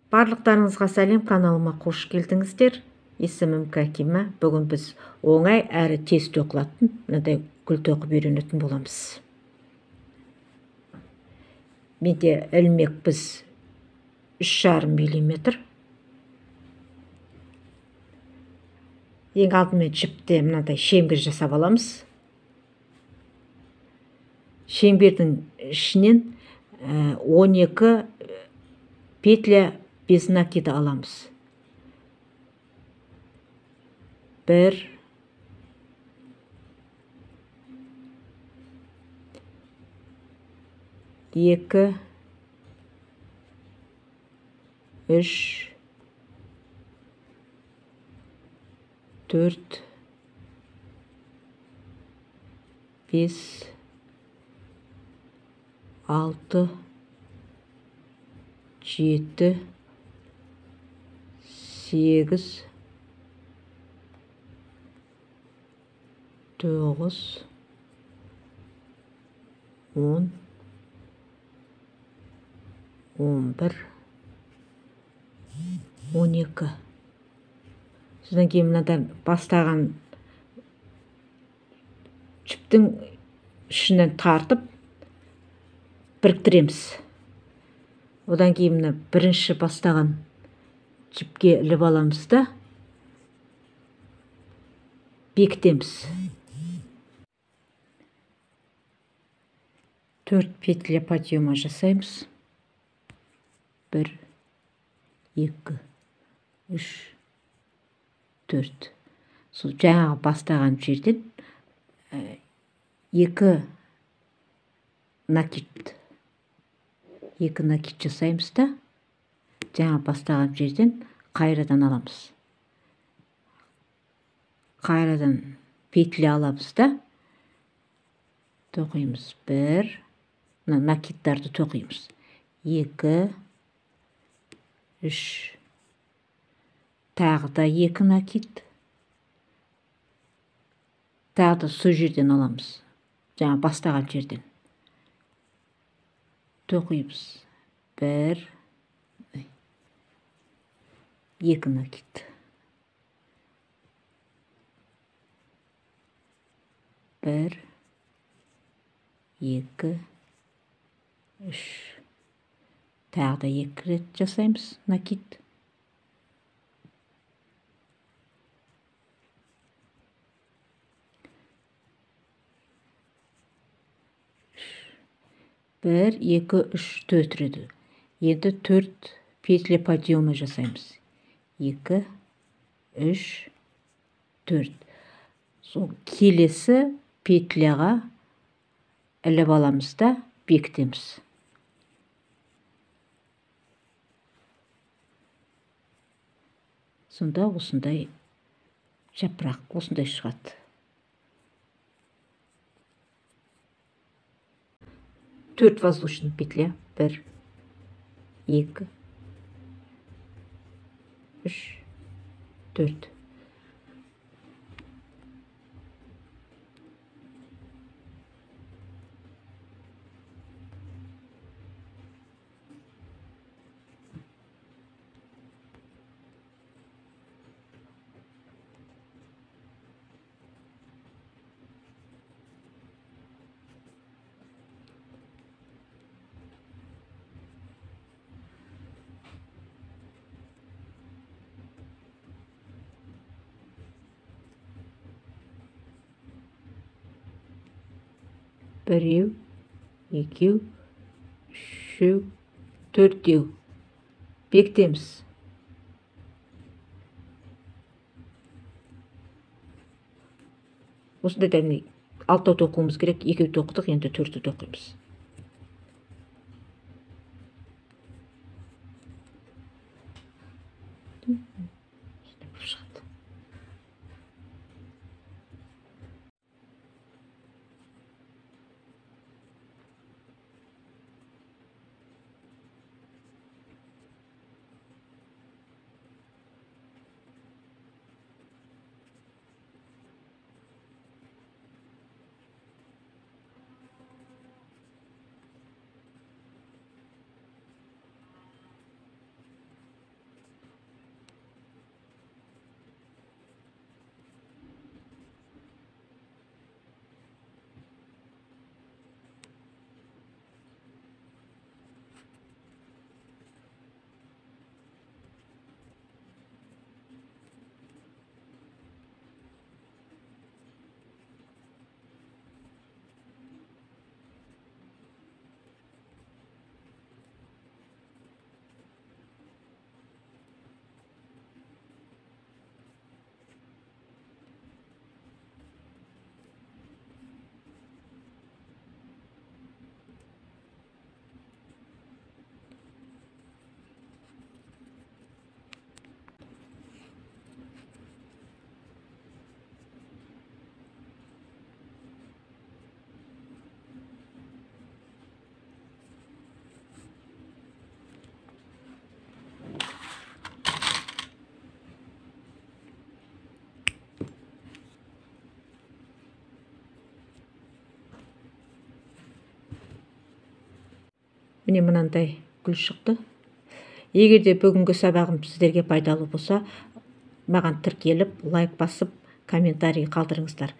Барлықтарыңызға сәлем, каналыма қош келдіңіздер. Есімім Кәкима. Бүгін біз оңай әрі тез тоқылатын мынадай гүл тоқып үйренетін боламыз. Менде ілмек біз 3,5 мм. Ең алдымен жіпте мынадай шеңбер жасап аламыз. Шеңбердің ішінен 12 петля без накида аламыз. 1, 2, 3, 4, 5, 6, 7, 8, 9, 10, 11, 12. Содан кейін мынадан бастаған жіптің ішінен тартып біріктіреміз. Одан кейін мына бірінші бастаған жіпке іліп аламыз да бекітеміз. 4 петля подъема жасаймыз. 1, 2, 3, 4. Сол жаңағы бастаған жерден 2 накид жасаймыз да жаңа бастаған жерден қайрадан аламыз. Қайрадан петля аламыз да тоқимыз. 1, накидтарды тоқимыз. 2, 3, тағы да 2 накид. Тағы да сол жерден аламыз. Жаңа бастаған жерден тоқимыз. 1, 2 накид. 1, 2, 3. Тағы да 2 рет жасаймыз накид. Bir, 2, 3, 4 redi. Енді 4 петля подъема жасаймыз. 2, 3, 4. Сол келесі петляға іліп аламыз да бекітеміз. Сонда осындай жапырақ осындай шығады. 4 воздушный петля. 1, 2, 3, 4. Біреу, екеу, үшеу, төртеу. Бекітеміз. Осындай дәліне 6 тоқуымыз керек. 2 тоқтық, енді 4 тоқимыз. міне мынандай гүл шықты. Егер де бүгінгі сабағым сіздерге пайдалы болса, маған тіркеліп, лайк басып, комментарий қалдырыңыздар.